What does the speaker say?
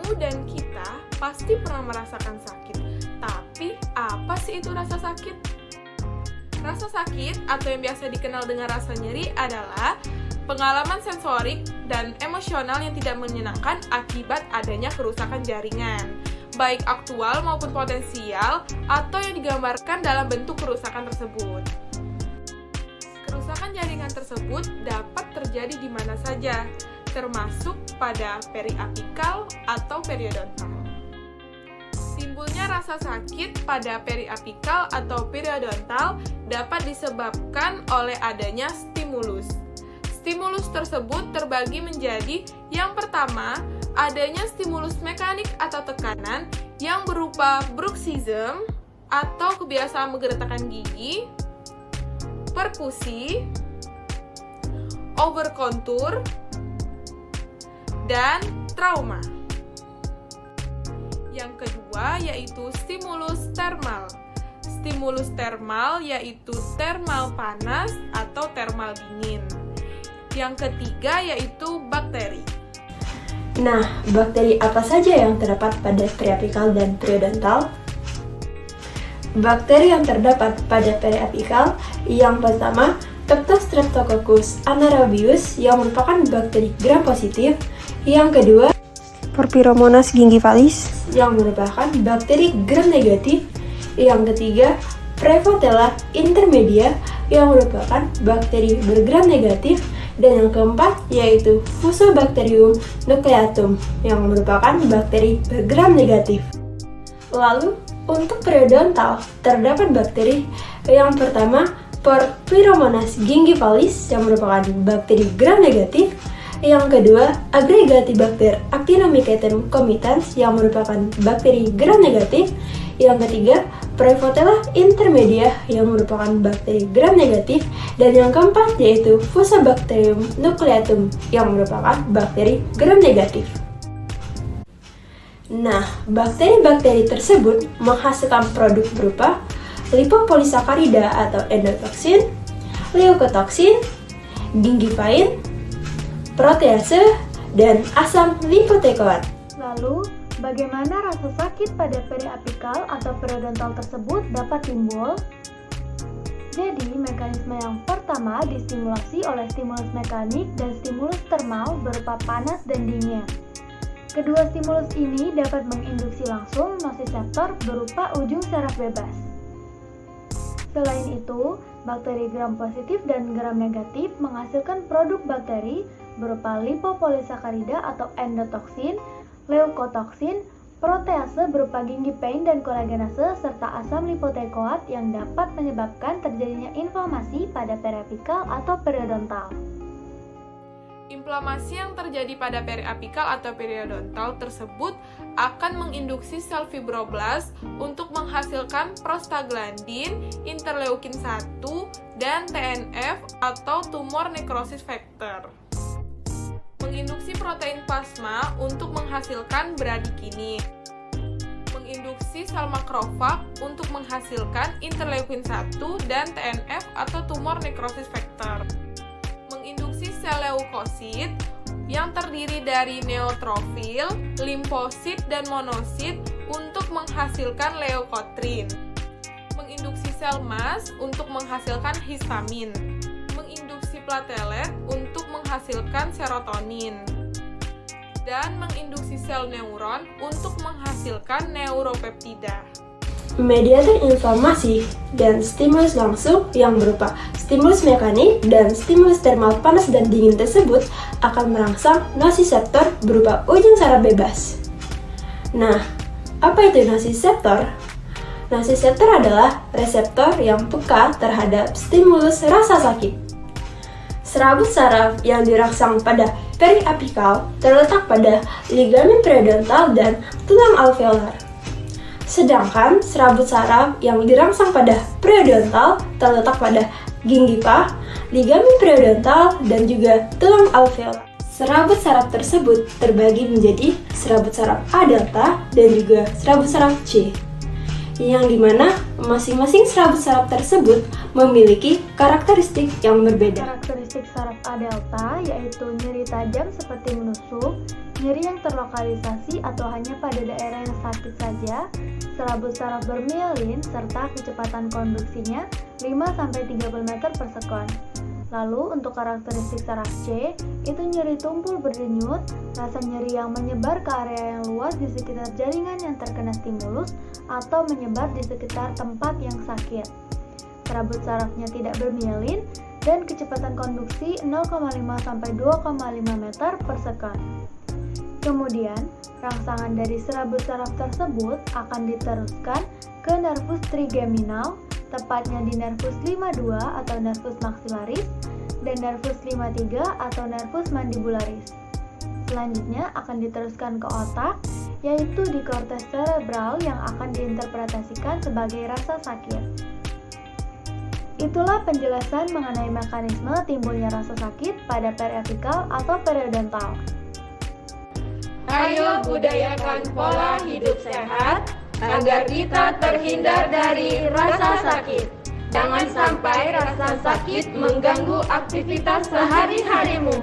Kamu dan kita pasti pernah merasakan sakit. Tapi, apa sih itu rasa sakit? Rasa sakit atau yang biasa dikenal dengan rasa nyeri adalah pengalaman sensorik dan emosional yang tidak menyenangkan akibat adanya kerusakan jaringan, baik aktual maupun potensial, atau yang digambarkan dalam bentuk kerusakan tersebut. Kerusakan jaringan tersebut dapat terjadi di mana saja, termasuk pada periapikal atau periodontal. Timbulnya rasa sakit pada periapikal atau periodontal dapat disebabkan oleh adanya stimulus. Stimulus tersebut terbagi menjadi yang pertama, adanya stimulus mekanik atau tekanan yang berupa bruxism atau kebiasaan menggeretakkan gigi, perkusi, overkontur, dan trauma. Yang kedua yaitu stimulus termal. Stimulus termal yaitu termal panas atau termal dingin. Yang ketiga yaitu bakteri. Nah, bakteri apa saja yang terdapat pada periapikal dan periodontal? Bakteri yang terdapat pada periapikal yang pertama, Streptococcus anaerobius yang merupakan bakteri gram positif. Yang kedua, Porphyromonas gingivalis yang merupakan bakteri gram negatif. Yang ketiga, Prevotella intermedia yang merupakan bakteri bergram negatif. Dan yang keempat yaitu Fusobacterium nucleatum yang merupakan bakteri bergram negatif. Lalu, untuk periodontal terdapat bakteri yang pertama Porphyromonas gingivalis yang merupakan bakteri gram negatif. Yang kedua, Aggregatibacter actinomycetum comitans yang merupakan bakteri gram negatif. Yang ketiga, Prevotella intermedia yang merupakan bakteri gram negatif. Dan yang keempat yaitu Fusobacterium nucleatum yang merupakan bakteri gram negatif. Nah, bakteri-bakteri tersebut menghasilkan produk berupa lipopolisakarida atau endotoksin, leukotoksin, gingivin, protease, dan asam lipoteikoat. Lalu, bagaimana rasa sakit pada periapikal atau periodontal tersebut dapat timbul? Jadi, mekanisme yang pertama distimulasi oleh stimulus mekanik dan stimulus termal berupa panas dan dingin. Kedua stimulus ini dapat menginduksi langsung nosiseptor berupa ujung saraf bebas. Selain itu, bakteri gram positif dan gram negatif menghasilkan produk bakteri berupa lipopolisakarida atau endotoksin, leukotoksin, protease berupa gingivin dan kolagenase, serta asam lipoteikoat yang dapat menyebabkan terjadinya inflamasi pada periapikal atau periodontal. Inflamasi yang terjadi pada periapikal atau periodontal tersebut akan menginduksi sel fibroblast untuk menghasilkan prostaglandin, interleukin 1, dan TNF atau tumor necrosis factor. Menginduksi protein plasma untuk menghasilkan bradikinin. Menginduksi sel makrofag untuk menghasilkan interleukin 1 dan TNF atau tumor necrosis factor. Menginduksi sel leukosit yang terdiri dari neutrofil, limfosit, dan monosit untuk menghasilkan leukotrin. Menginduksi sel mast untuk menghasilkan histamin. Menginduksi platelet untuk menghasilkan serotonin. Dan menginduksi sel neuron untuk menghasilkan neuropeptida. Mediator inflamasi dan stimulus langsung yang berupa stimulus mekanik dan stimulus termal panas dan dingin tersebut akan merangsang nosiseptor berupa ujung saraf bebas. Nah, apa itu nosiseptor? Nosiseptor adalah reseptor yang peka terhadap stimulus rasa sakit. Serabut saraf yang dirangsang pada periapikal terletak pada ligamen periodontal dan tulang alveolar. Sedangkan serabut saraf yang dirangsang pada periodontal terletak pada gingiva, ligamen periodontal, dan juga tulang alveolar. Serabut saraf tersebut terbagi menjadi serabut saraf A delta dan juga serabut saraf C, yang dimana masing-masing serabut saraf tersebut memiliki karakteristik yang berbeda. Karakteristik saraf A delta yaitu nyeri tajam seperti menusuk, Nyeri yang terlokalisasi atau hanya pada daerah yang sakit saja, serabut saraf bermielin serta kecepatan konduksinya 5-30 meter per sekon. Lalu untuk karakteristik saraf C, itu nyeri tumpul berdenyut, rasa nyeri yang menyebar ke area yang luas di sekitar jaringan yang terkena stimulus atau menyebar di sekitar tempat yang sakit. Serabut sarafnya tidak bermielin dan kecepatan konduksi 0,5-2,5 meter per sekon. Kemudian, rangsangan dari serabut saraf tersebut akan diteruskan ke nervus trigeminal, tepatnya di nervus 52 atau nervus maxillaris dan nervus 53 atau nervus mandibularis. Selanjutnya akan diteruskan ke otak, yaitu di korteks cerebral yang akan diinterpretasikan sebagai rasa sakit. Itulah penjelasan mengenai mekanisme timbulnya rasa sakit pada periapikal atau periodontal. Ayo budayakan pola hidup sehat agar kita terhindar dari rasa sakit. Jangan sampai rasa sakit mengganggu aktivitas sehari-harimu.